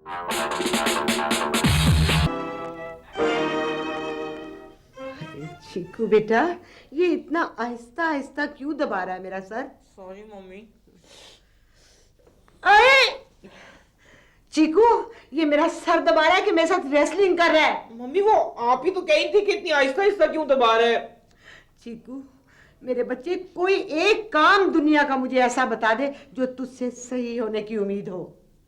अरे चीकू बेटा, ये इतना आहिस्ता आहिस्ता क्यों दबा रहा है मेरा सर? Sorry mummy. अरे चीकू, ये मेरा सर दबा रहा है कि मेरे साथ रेसलिंग कर रहा है? मम्मी वो आप ही तो कही थी कि इतनी आहिस्ता आहिस्ता क्यों दबा रहे हैं। चीकू मेरे बच्चे, कोई एक काम दुनिया का मुझे ऐसा बता दे जो तुझसे सही होने की उम्मीद हो।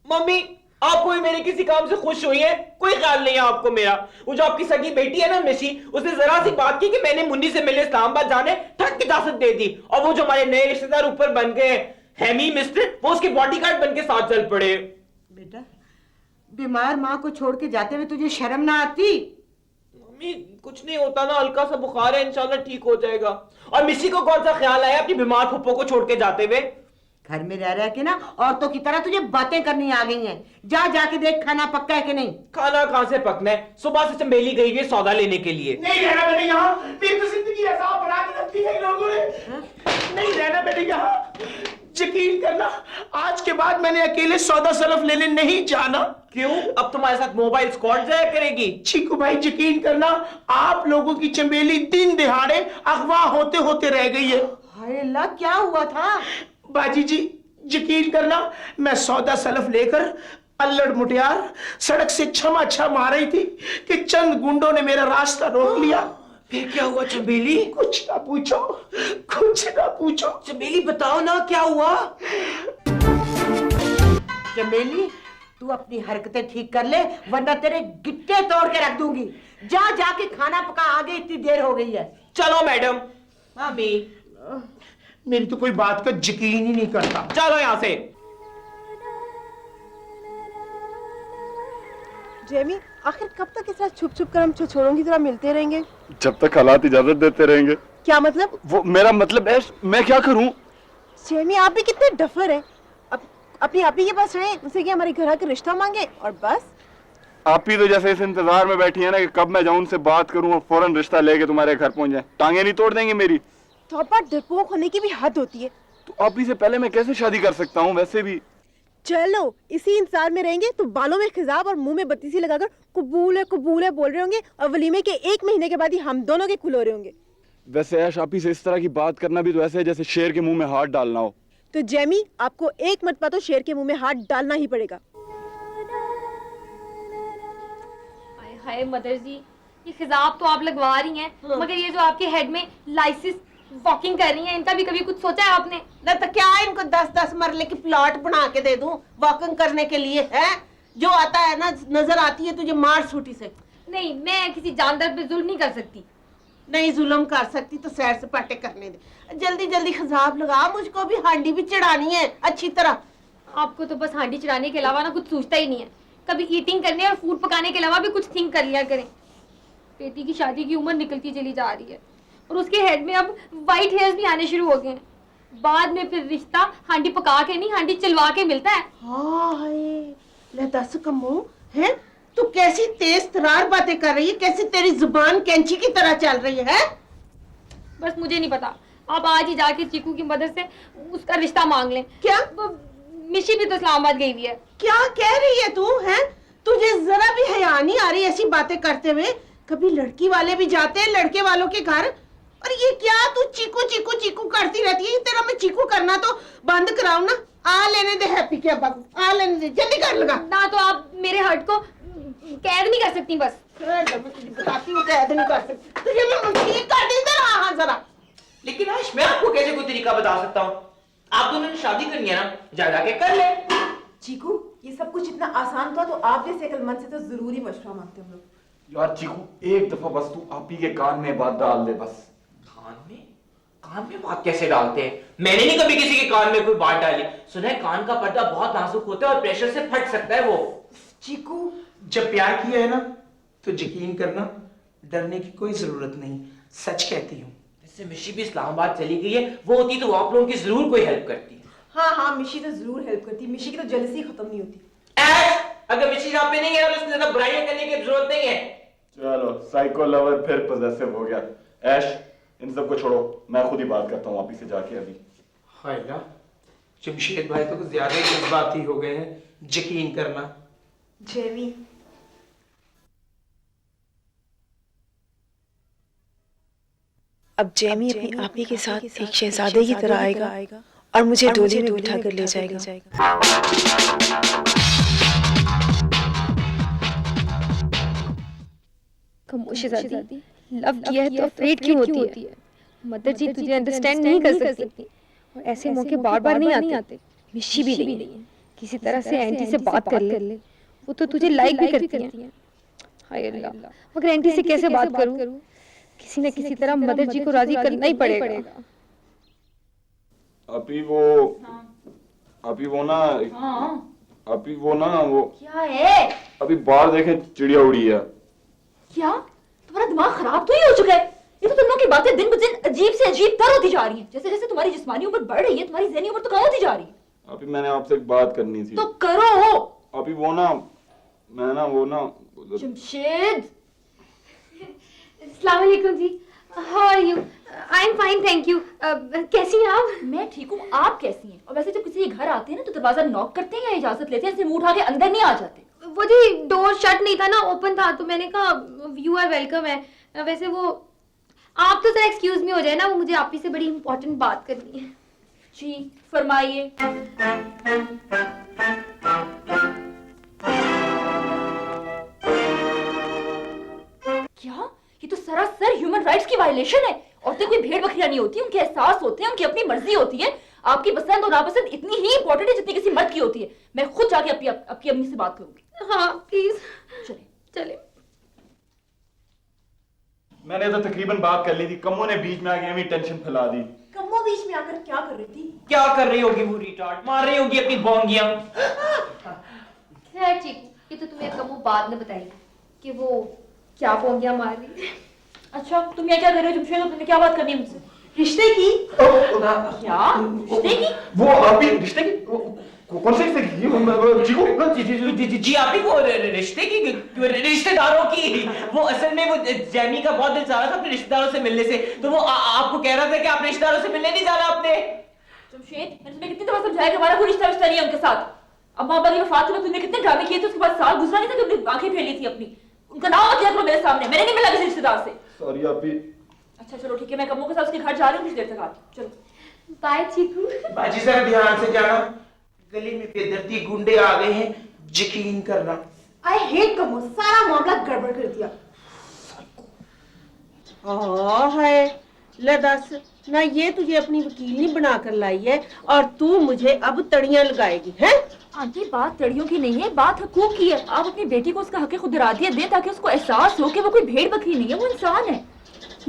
मम्मी आप कोई मेरे किसी काम से खुश हुई है? कोई ख्याल नहीं है आपको मेरा? वो जो आपकी सगी बेटी है ना मिशी, उसने जरा सी बात की कि मैंने मुन्नी से मिले इस्लामाबाद जाने, ठग इजाजत दे दी। और वो जो हमारे नए रिश्तेदार ऊपर बन गए हैमी मिस्टर, वो उसके बॉडीगार्ड बन के साथ चल पड़े। बेटा, बीमार माँ को छोड़ के जाते हुए तुझे शर्म ना आती? मम्मी कुछ नहीं होता ना, हल्का सा बुखार है, इंशाल्लाह ठीक हो जाएगा। और मिशी को कौन सा ख्याल आया अपनी बीमार फुप्पो को छोड़ के जाते हुए? घर में रह रह के ना औरतों की तरह तुझे बातें करनी आ गई हैं। जा जाके देख खाना पक्का है कि नहीं। खाना कहां से पकना है? सुबह से चमेली गई है सौदा लेने के लिए। नहीं रहना बेटे यहाँ, मेरी तो जिंदगी ऐसा बना के रखी है इन लोगों ने। नहीं रहना बेटे यहाँ, यकीन करना आज के बाद मैंने अकेले सौदा सरफ लेने नहीं जाना। क्यों? अब तुम्हारे साथ मोबाइल स्क्वाड जाया करेगी। चीकू भाई यकीन करना, आप लोगों की चमेली दिन दिहाड़े अगवा होते होते रह गई है। हाय अल्लाह, क्या हुआ था? बाजी जी यकीन करना, मैं सौदा सलफ लेकर अल्लड़ मुटियार सड़क से छमा छम आ रही थी कि चंद गुंडों ने मेरा रास्ता रोक लिया। फिर क्या हुआ चमेली? कुछ ना पूछो, कुछ ना पूछो। चमेली बताओ ना क्या हुआ। चमेली, तू अपनी हरकतें ठीक कर ले वरना तेरे गिट्टे तोड़ के रख दूंगी। जा जाके खाना पका, आगे इतनी देर हो गई है। चलो मैडम। मम्मी मेरी तो कोई बात का यकीन ही नहीं करता। चलो यहाँ से। जेमी, आखिर कब तक इस तरह छुप छुप कर हम छोरों की तरह मिलते रहेंगे? जब तक हालात इजाजत देते रहेंगे। क्या मतलब? वो मेरा मतलब है, मैं क्या करूं? जेमी आप भी कितने डफर हैं। अपनी आप ही के पास रहे, उनसे कि हमारे घर का रिश्ता मांगे और बस। आप ही तो जैसे इस इंतजार में बैठी है ना कि कब मैं जाऊं, उनसे बात करूं और फौरन रिश्ता लेके तुम्हारे घर पहुंच जाए। टांगे नहीं तोड़ देंगे मेरी? तो पर डरपोक होने की भी हद होती है। तो आप ही से पहले मैं कैसे शादी कर सकता हूं? वैसे भी चलो इसी इंतजार में रहेंगे तो बालों में खिजाब और मुंह में बत्तीसी लगाकर कबूल है बोल रहे होंगे और वलीमे के 1 महीने के बाद ही हम दोनों के खुल हो रहे होंगे। वैसे ऐश, आप ही से इस तरह की बात करना भी तो ऐसे है जैसे शेर के मुंह में हाथ डालना हो। तो जेमी आपको एक मरतबा तो शेर के मुंह में हाथ डालना ही पड़ेगा। हाय मदर जी, ये खिजाब तो आप लगवा रही हैं, मगर ये जो आपके हेड में लाइसिस वॉकिंग कर रही हैं, इनका भी कभी कुछ सोचा है आपने? ना तो क्या इनको 10-10 मरले की प्लॉट बना के दे दूं वॉकिंग करने के लिए? है जो आता है ना, नजर आती है तुझे मार सूटी से। नहीं, मैं किसी जानदार पे जुल्म नहीं कर सकती। नहीं जुल्म कर सकती तो सैर सपाटे करने दे। जल्दी जल्दी खिजाब लगा, मुझको भी हांडी भी चढ़ानी है अच्छी तरह। आपको तो बस हांडी चढ़ाने के अलावा ना कुछ सोचता ही नहीं है। कभी ईटिंग करने और फूड पकाने के अलावा भी कुछ थिंक कर लिया करें। बेटी की शादी की उम्र निकलती चली जा रही है और उसके हेड में अब वाइट हेयर्स भी आने शुरू हो गए हैं। बाद में फिर रिश्ता हांडी पका के नहीं, हांडी चलवा के मिलता है। हाँ ले दस कमो है, तू कैसी तेज तरार बातें कर रही है, कैसी तेरी जुबान कैंची की तरह चल रही है। बस मुझे नहीं पता, आप आज ही जाके चीकू की मदद से उसका रिश्ता मांग लें। क्या? मिशी भी तो इस्लामाबाद गई हुई है। क्या कह रही है तू? है तुझे जरा भी हया नहीं आ रही ऐसी बातें करते हुए? कभी लड़की वाले भी जाते हैं लड़के वालों के घर, और ये क्या तू चीकू चीकू चीकू करती रहती है? तेरा मैं चीकू करना तो बंद कराऊं ना। आ लेने दे हैप्पी के अब्बा को, आ लेने दे, जल्दी कर लगा ना। तो आप मेरे हर्ट को कैद नहीं कर सकती। बस मैं तुझे बताती हूँ, कैद नहीं कर सकती तुझे मैं ठीक कर दी। हाँ जरा। लेकिन आश, मैं आपको कैसे कोई तरीका बता सकता हूँ? आप दोनों ने शादी करनी है ना, जा के कर ले। चीकू, ये सब कुछ इतना आसान था तो आप जैसे अक्लमंद से तो जरूरी मशवरा मांगते हम लोग। यार चीकू, एक दफा बस तू आप ही के कान में बात डाल दे बस। कान में बात कैसे डालते हैं? मैंने नहीं कभी किसी के कान में कोई बात डाली। सुना है कान का पर्दा बहुत नाजुक होता है और प्रेशर से फट सकता है वो। चीकू, जब प्यार किया है ना तो यकीन करना डरने की कोई जरूरत नहीं, सच कहती हूँ। इससे मिशी भी इस्लामाबाद चली गई है, वो होती तो आप लोगों की जरूर कोई हेल्प करती। हाँ, मिशी तो जरूर हेल्प करती। मिशी की तो जेलसी खत्म नहीं होती। अगर मिशी यहाँ पे नहीं है तो उसकी ज्यादा बुराइयां करने की जरूरत नहीं है। चलो, साइको लवर फिर पॉजेसिव हो गया। ऐश, इन सबको छोड़ो, मैं खुद ही बात करता हूँ आप ही से जाके अभी। हाय ना, जमशेद भाई तो कुछ ज्यादा ही जज्बाती हो गए हैं, यकीन करना। जेमी, अब जेमी अपनी आपी के साथ एक शहजादे की तरह आएगा और मुझे डोली में बिठा कर ले जाएगा। खामोश शहजादी, लव किया है तो अफ्रेड क्यों होती है? मदर जी तुझे अंडरस्टैंड नहीं कर सकती और ऐसे मौके बार बार नहीं आते। मिशी भी नहीं है, किसी तरह से आंटी से बात कर ले, वो तो तुझे लाइक भी करती है। हाय अल्लाह, मगर आंटी से कैसे बात करूं? किसी न किसी तरह मदर जी को राजी करना ही पड़ेगा। अभी वो ना वो क्या है? अभी बाहर देखे चिड़िया उड़ी है। क्या तुम्हारा दिमाग खराब तो ही हो चुका है? ये तो तुम लोग की बातें दिन ब दिन अजीब से अजीब तर होती जा रही हैं। जैसे जैसे तुम्हारी जिस्मानी उम्र बढ़ रही है, तुम्हारी ज़हनी उम्र तो कम होती जा रही है। अभी मैंने आपसे एक बात करनी थी। तो करो। अभी वो ना जमशेद, अस्सलाम वालेकुम जी, how are you? I am fine thank you. कैसी हैं आप? मैं ठीक हूँ, आप कैसी हैं? और वैसे जब किसी के घर आते हैं ना तो दरवाजा नॉक करते हैं या इजाजत लेते हैं? ऐसे मुंह उठा के अंदर नहीं आ जाते? वो जी डोर शट नहीं था ना, ओपन था, तो मैंने कहा यू आर वेलकम है। वैसे वो आप तो जरा एक्सक्यूज मी हो जाए ना, वो मुझे आप ही से बड़ी इंपॉर्टेंट बात करनी है। जी फरमाइए। क्या ये तो सरासर ह्यूमन राइट्स की वायलेशन है। औरतें कोई भेड़ बकरियां नहीं होती, उनके एहसास होते हैं, उनकी अपनी मर्जी होती है। आपकी पसंद और नापसंद इतनी ही इंपॉर्टेंट है जितनी किसी मर्द की होती है। मैं खुद जाके आपकी अम्मी से बात करूंगी। हाँ प्लीज चले चले। मैंने तो तकरीबन बात कर ली थी, कम्मो ने बीच में आके हमें टेंशन फैला दी। कम्मो बीच में आकर क्या कर रही थी? क्या कर रही होगी वो रिटार्ड? मार रही होगी अपनी बोंगियां। खैर चीकू, ये तो तुम्हें कमो बाद में बताएगी कि वो क्या पोंगियां मार रही है। अच्छा तुम यहाँ क्या कर रहे हो? जमशेद तुमने क्या बात करनी है मुझसे? रिश्ते की क्या रिश्ते की? वो अभी रिश्ते की कौन से रिश्ते की? जी आप ही वो रिश्ते की, रिश्तेदारों की। वो असल में वो जैमी का बहुत दिल चाह रहा था अपने रिश्तेदारों से मिलने से, तो वो आपको कह रहा था कि आप रिश्तेदारों से मिलने नहीं जाना आपने। जमशेद मैंने तुम्हें कितनी दफा समझाया कि हमारा कोई रिश्ता नहीं है उनके साथ। अम्मा अब्बा की वफात में तुमने कितने ड्रामे किए थे, उसके बाद साल गुजरा नहीं था कि अपनी आंखें फेली थी अपनी। उनका नाम मत लिया करो मेरे सामने, मैंने नहीं मिला किसी रिश्तेदार से। सॉरी अभी। अच्छा चलो ठीक है, मैं कम्मो के साथ उसके घर जा रही हूँ, कुछ देर तक आती हूँ। चलो बाय चीकू। बाजी जरा ध्यान से जाना, गली में बेदर्दी गुंडे आ गए हैं, यकीन करना। आई हेट कमो, सारा मामला गड़बड़ कर दिया। है ले दस ना, ये तुझे अपनी वकील नहीं बनाकर लाई है और तू मुझे अब तड़ियां लगाएगी हैं? आंटी बात तड़ियों की नहीं है, बात हकूक की है। आप अपनी बेटी को उसका हक खुदरा दिया दें ताकि उसको एहसास हो कि वो कोई भेड़ बकरी नहीं है, वो इंसान है।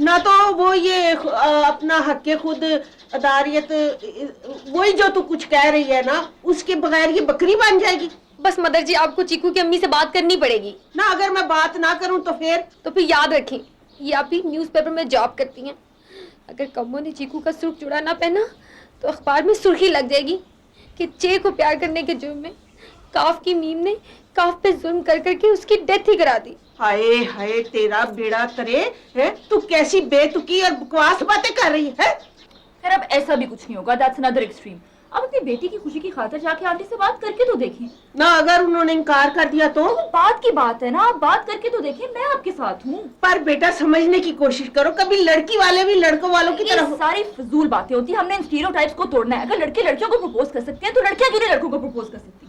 ना तो वो ये अपना हक खुद अदारियत, वही जो तू कुछ कह रही है ना, उसके बगैर ये बकरी बन जाएगी। बस मदर जी आपको चीकू की अम्मी से बात करनी पड़ेगी ना। अगर मैं बात ना करूं तो फिर याद रखें ये आप ही न्यूज़पेपर में जॉब करती हैं। अगर कम्मो ने चीकू का सुर्ख जुड़ा ना पहना तो अखबार में सुर्खी लग जाएगी कि चे को प्यार करने के जुर्म में काफ की मीम ने काफ पे जुल्म कर करके उसकी डेथ ही करा दी। हाय हाय तेरा बेड़ा तरे है, तू कैसी बेतुकी और बकवास बातें कर रही है। खैर अब ऐसा भी कुछ नहीं होगा, दैट्स अनदर एक्सट्रीम। अब अपनी बेटी की खुशी की खातिर जाके आंटी से बात करके तो देखें ना। अगर उन्होंने इनकार कर दिया तो वो बात की बात है ना, आप बात करके तो देखें, मैं आपके साथ हूँ। पर बेटा समझने की कोशिश करो, कभी लड़की वाले भी लड़कों वालों की ये तरह। सारी फजूल बातें होती है, हमने इन स्टीरियोटाइप्स को तोड़ना है। अगर लड़के लड़कियों को प्रपोज कर सकते हैं तो लड़कियां क्यों नहीं लड़कों को प्रपोज कर सकती?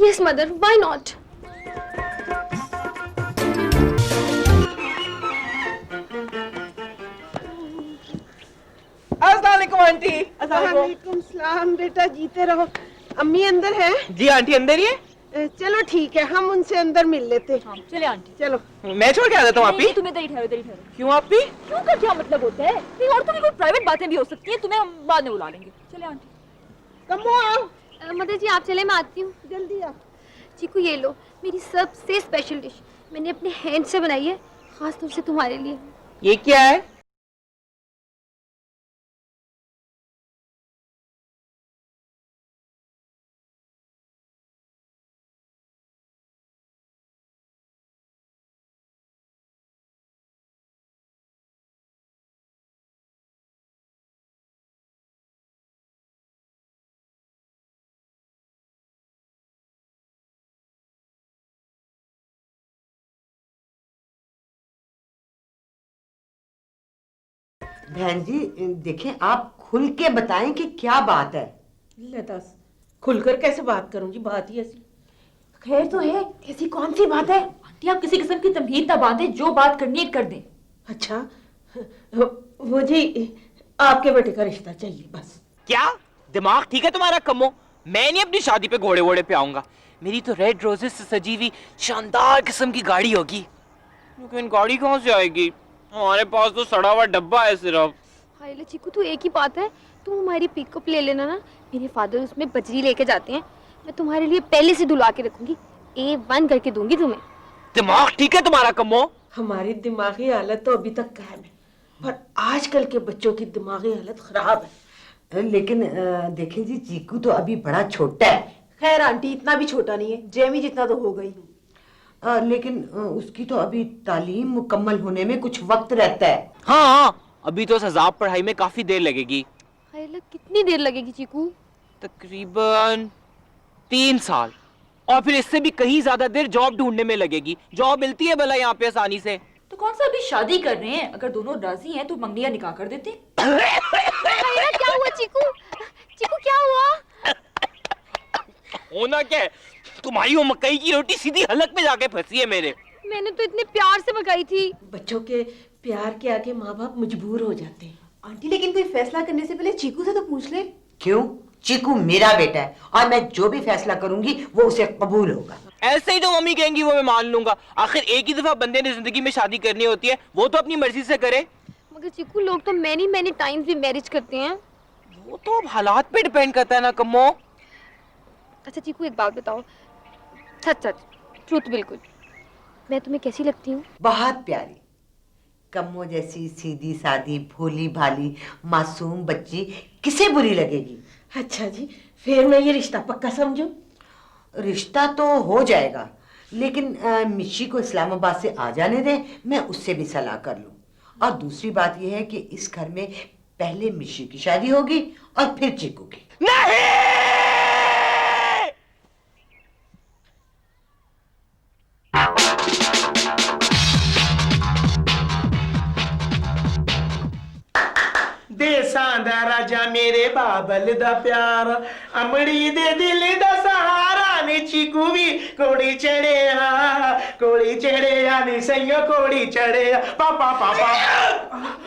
Yes mother, why not. अस्सलाम वालेकुम आंटी। वालेकुम सलाम बेटा, जीते रहो। अम्मी अंदर है? जी आंटी अंदर ही है। चलो ठीक है, हम उनसे अंदर मिल लेते। हाँ चले आंटी। चलो मैं छोड़ के आ जाता हूँ आप ही। तुम इधर ही ठहरो, इधर ही ठहरो। क्यों आप ही? क्यों का क्या मतलब होता है? नहीं औरतों की कोई प्राइवेट बातें भी हो सकती हैं, तुम्हें हम बाद में बुला लेंगे। चले आंटी। कमो आओ। मदर जी आप चले, मैं आती हूँ। जल्दी आ। चीकू ये लो मेरी सबसे स्पेशल डिश, मैंने अपने हैंड से बनाई है, खास तौर से तुम्हारे लिए। ये क्या है? बहन जी देखें, आप खुल के बताएं कि क्या बात है। ले दस, खुलकर कैसे बात करूं जी, बात ही ऐसी। खैर तो है, ऐसी कौन सी बात है? आंटी आप किसी किस्म की तमहीद ना बांधें, जो बात करनी है कर दें। अच्छा, वो जी आपके बेटे का रिश्ता चाहिए बस। क्या दिमाग ठीक है तुम्हारा कमो? मैं नहीं अपनी शादी पे घोड़े वोड़े पे आऊंगा। मेरी तो रेड रोजेस से सजी हुई शानदार किस्म की गाड़ी होगी। लेकिन गाड़ी कहाँ से आएगी? हमारे पास तो सड़ा हुआ डब्बा है सिर्फ। हाय ले चीकू, तू एक ही बात है, तुम हमारी पिकअप ले लेना ना। मेरे फादर उसमें बजरी लेके जाते हैं, मैं तुम्हारे लिए पहले से धुलवा के रखूंगी, A1 करके दूंगी तुम्हें। दिमाग ठीक है तुम्हारा कमो? हमारी दिमागी हालत तो अभी तक कायम है, पर आजकल के बच्चों की दिमागी हालत खराब है। लेकिन देखें जी, चीकू तो अभी बड़ा छोटा है। खैर आंटी इतना भी छोटा नहीं है, जेमी जितना तो हो गई। लेकिन उसकी तो अभी तालीम मुकम्मल होने में कुछ वक्त रहता है। हाँ, अभी तो सजाब पढ़ाई में काफी देर लगेगी। हाय ले, कितनी देर लगेगी चीकू? तकरीबन 3 साल, और फिर इससे भी कहीं ज्यादा देर जॉब ढूंढने में लगेगी। जॉब मिलती है भला यहाँ पे आसानी से? तो कौन सा अभी शादी कर रहे हैं? अगर दोनों राजी हैं तो मंगनिया निकाह कर देते। हाय ले, क्या हुआ चीकू? चीकू क्या हुआ? होना क्या है, तुम्हारी वो मकई की रोटी सीधी हलक में जाके फंसी है मेरे। मैंने तो इतने प्यार से पकाई थी। बच्चों के प्यार के आगे माँ बाप मजबूर हो जाते हैं। आंटी लेकिन कोई फैसला करने से पहले चीकू से तो पूछ ले। क्यों? चीकू मेरा बेटा है और मैं जो भी फैसला करूंगी वो उसे कबूल होगा। ऐसे ही जो मम्मी कहेंगी वो मैं मान लूंगा। आखिर एक ही दफा बंदे ने जिंदगी में शादी करनी होती है, वो तो अपनी मर्जी से करे। मगर चीकू, लोग तो मैनी टाइम्स भी मैरिज करते हैं। वो तो अब हालात पे डिपेंड करता है ना कम्मो। अच्छा चीकू, एक बात बताओ, सच सच, ट्रूथ बिल्कुल, मैं तुम्हें कैसी लगती हूँ? बहुत प्यारी। कम्मो जैसी सीधी सादी भोली भाली मासूम बच्ची किसे बुरी लगेगी? अच्छा जी, फिर मैं ये रिश्ता पक्का समझूं? रिश्ता तो हो जाएगा, लेकिन मिशी को इस्लामाबाद से आ जाने दें, मैं उससे भी सलाह कर लूं। और दूसरी बात यह है कि इस घर में पहले मिशी की शादी होगी और फिर चीकू की। नहीं! देसां दा राजा मेरे बाबल दा प्यार, अमड़ी दे दिल दा सहारा नी चीकू भी कोड़ी चढ़े नी सैयो कोड़ी चढ़े पापा पापा।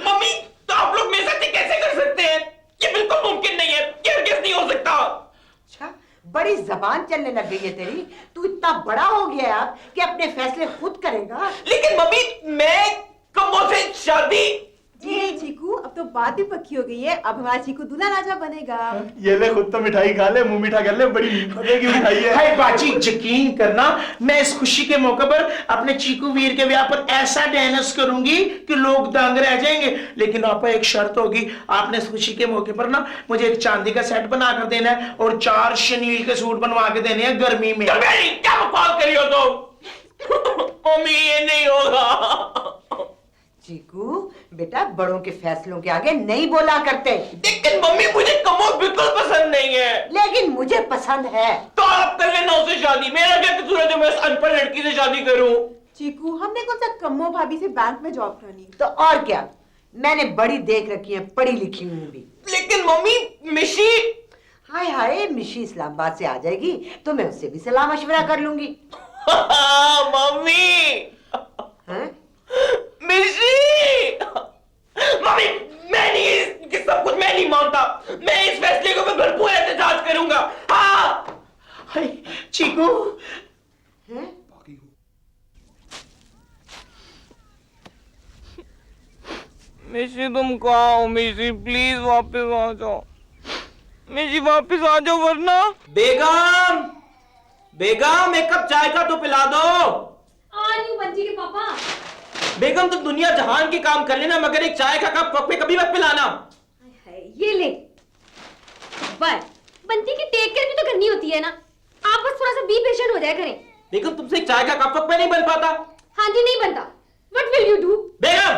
मम्मी, तो आप लोग मेरे साथ कैसे कर सकते हैं? ये बिल्कुल मुमकिन नहीं है, ये हरगिज़ नहीं हो सकता। अच्छा, बड़ी जबान चलने लग गई है तेरी। तू इतना बड़ा हो गया अब कि अपने फैसले खुद करेगा। लेकिन मम्मी, मैं कम्मो से शादी। जी चीकू, अब तो बात भी पक्की हो गई है, अब हमारा चीकू दूल्हा राजा बनेगा। ये ले, खुद तो मिठाई खा ले, मुंह मीठा कर ले, बड़ी मजे की मिठाई है। हाय बाजी, यकीन करना मैं इस खुशी के मौके पर अपने चीकू वीर के ब्याह पर ऐसा डांस करूंगी कि लोग दंग रह जाएंगे। लेकिन आपका एक शर्त होगी, आपने इस खुशी के मौके पर ना मुझे एक चांदी का सेट बना कर देना है और 4 शनील के सूट बनवा के देने हैं गर्मी में। क्या बकवास करी हो तुम? मम्मी, ये नहीं होगा। चीकू बेटा, बड़ों के फैसलों के आगे नहीं बोला करते। लेकिन मम्मी, मुझे कमो बिल्कुल पसंद नहीं है। लेकिन मुझे पसंद है। तो आप कर लेना उससे शादी, मेरा क्या कसूर है जो मैं इस अनपढ़ लड़की से शादी करूं? चीकू, हमने कौन सा कम्मो भाभी से बैंक में जॉब करनी? तो और क्या, मैंने बड़ी देख रखी है, पढ़ी लिखी हूँ भी। लेकिन मम्मी, मिशी। हाय हाय, मिशी इस्लामाबाद से आ जाएगी तो मैं उससे भी सलाह मशवरा कर लूंगी। मम्मी, हैं? मिशी, मम्मी, मैं नहीं, कि सब कुछ मैं नहीं मानता। मैं इस फैसले को मैं भरपूर एहतजाज करूंगा। हाँ। हाय चीकू, हैं? मिशी, तुम कहाँ हो? मिशी, प्लीज वापस आ जाओ। मिशी, वापस आ जाओ वरना। बेगम, बेगम, एक कप चाय का तो पिला दो। आ रही हूँ बंटी के पापा। बेगम, तुम दुनिया जहान के काम कर लेना, मगर एक चाय का कप वक्त पे कभी मत पिलाना। ये ले, बस बंटी की टेक केयर भी तो करनी होती है ना, आप बस थोड़ा सा बी पेशेंट हो जाया करें। बेगम, तुमसे एक चाय का कप वक्त पे नहीं बन पाता। हाँ जी, नहीं बनता। What will you do? बेगम,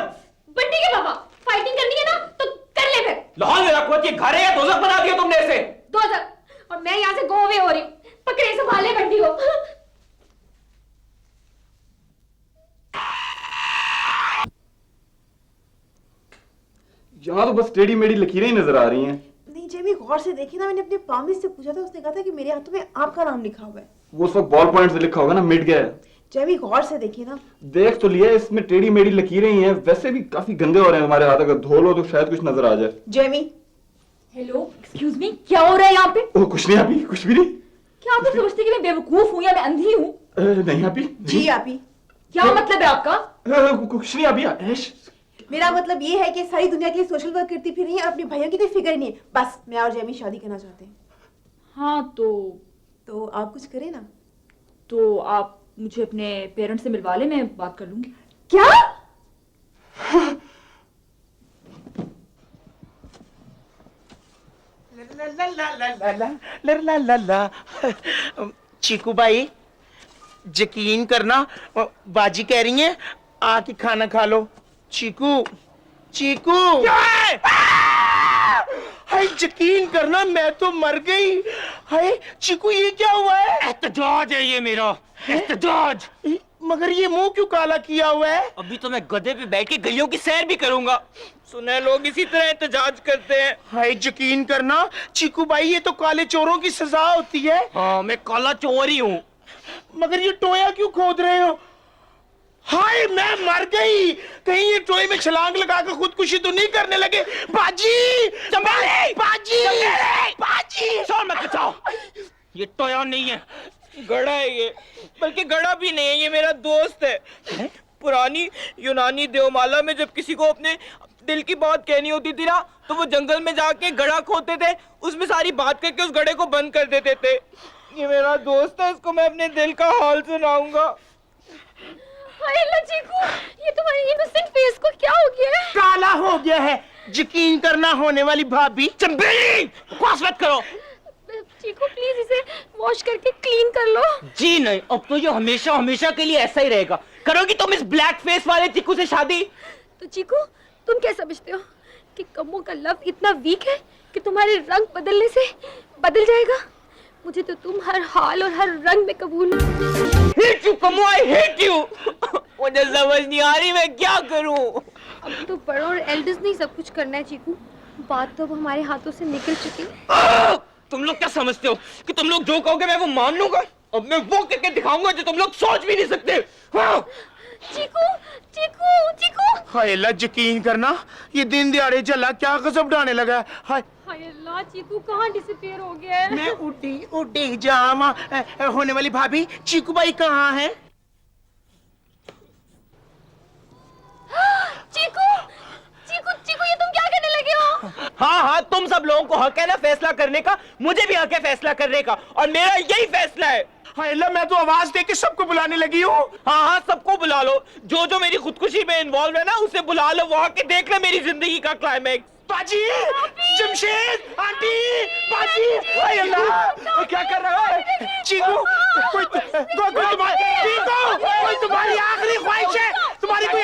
बंटी के पापा, फाइटिंग करनी है ना तो कर ले फिर। लाहौल में रखो, ये घर है या दोजख बना दिया तुमने इसे? दोजख, और मैं यहाँ से गो अवे हो रही हूँ। पकड़े, संभाले बंटी को। यहाँ तो बस टेढ़ी मेढ़ी लकीरें ही नजर आ रही हैं। नहीं जेमी, गौर से देखिए ना, मैंने अपने पामिस से पूछा था, उसने कहा था कि मेरे हाथों में आपका नाम लिखा हुआ है। वो सब बॉल पॉइंट से लिखा होगा ना, मिट गया है। जेमी गौर से देखिए ना। देख तो लिया, इसमें टेढ़ी मेढ़ी लकीरें ही हैं, वैसे भी काफी गंदे हो रहे हैं हमारे हाथ, अगर धो लो तो शायद कुछ नजर आ जाए। जेमी, हेलो, एक्सक्यूज मी, क्या हो रहा है यहाँ पे? ओह कुछ नहीं आपी, कुछ भी नहीं। क्या आप लोग समझते हैं कि मैं बेवकूफ हूँ या मैं अंधी हूँ? नहीं आपी। जी आपी। क्या मतलब है आपका? कुछ नहीं आपी। ऐश, मेरा मतलब ये है कि सारी दुनिया के लिए सोशल वर्क करती फिर रही है, अपने भाइयों की कोई फिक्र नहीं है। बस मैं और जेमी शादी करना चाहते हैं। हाँ तो आप कुछ करें ना। तो आप मुझे अपने पेरेंट्स से मिलवा ले, मैं बात कर लूंगी। क्या? चीकू भाई, यकीन करना, बाजी कह रही है आके खाना खा लो। चीकू, चीकू, हाय यकीन करना, मैं तो मर गई। हाय चीकू, ये क्या हुआ है? एहतजाज है ये मेरा, एहतजाज। मगर ये मुंह क्यों काला किया हुआ है? अभी तो मैं गधे पे बैठ के गलियों की सैर भी करूंगा। सुने लोग इसी तरह एहतजाज करते हैं। हाय यकीन करना चीकू भाई, ये तो काले चोरों की सजा होती है। हाँ, मैं काला चोर ही हूँ। मगर ये टोया क्यों खोद रहे हो? हाय मैं मर गई, कहीं ये टोए में छलांग लगा कर खुदकुशी तो नहीं करने लगे? बाजी, चंबेली, बाजी, चंबेली, बाजी, शोर मत मचाओ। ये टोया नहीं है, गड़ा है ये, बल्कि गड़ा भी नहीं है, ये मेरा दोस्त है। पुरानी यूनानी देवमाला में जब किसी को अपने दिल की बात कहनी होती थी ना, तो वो जंगल में जाके गड़ा खोदते थे, उसमें सारी बात करके उस गड़े को बंद कर देते थे। ये मेरा दोस्त है, इसको मैं अपने दिल का हाल सुनाऊंगा। हाय अल्लाह चीकू, ये तुम्हारे इनोसेंट फेस को क्या हो गया है? काला हो गया है, यकीन करना होने वाली भाभी। चंबेली, बकवास मत करो। चीकू प्लीज इसे वॉश करके क्लीन कर लो। जी नहीं, अब तो ये हमेशा हमेशा के लिए ऐसा ही रहेगा। करोगी तुम इस ब्लैक फेस वाले चीकू से शादी? तो चीकू, तुम क्या समझते हो कि कम्मो का लव इतना वीक है कि तुम्हारे रंग बदलने से बदल जाएगा? मुझे तो तुम हर हाल और हर रंग में कबूल हो। Hate you, Kammo, I hate you। मुझे समझ नहीं आ रही मैं क्या करूं। अब तो बड़ों और एल्डर्स नहीं सब कुछ करना है चीकू, बात तो अब हमारे हाथों से निकल चुकी है। तुम लोग क्या समझते हो कि तुम लोग जो कहोगे मैं वो मान लूंगा? अब मैं वो करके दिखाऊंगा जो तुम लोग सोच भी नहीं सकते। हाँ। चीकू, चीकू, चीकू। हाय अल्लाह, यकीन करना ये दिन दिहाड़े चला क्या गजब ढाने लगा है। हाय हाय अल्लाह, चीकू कहाँ डिसअपीयर हो गया है? मैं उड़ी उड़ी जामा। होने वाली भाभी, चीकू भाई कहाँ है? चीकू, चीकू, चीकू, ये तुम क्या करने लगे हो? हाँ हाँ, तुम सब लोगों को हक है ना फैसला करने का, मुझे भी हक है फैसला करने का, और मेरा यही फैसला है। हाय अल्लाह, मैं तो आवाज दे के सबको बुलाने लगी हूँ। हाँ हाँ, सबको बुला लो, जो जो मेरी खुदकुशी में इन्वॉल्व है ना उसे बुला लो, वो आके देख ले मेरी जिंदगी का क्लाइमैक्स। बाजी, जमशेद, आंटी, बाजी, हाय अल्लाह, क्या कर रहा है? चीकू, कोई तुम्हारी आखिरी ख्वाहिश है? तुम्हारी कोई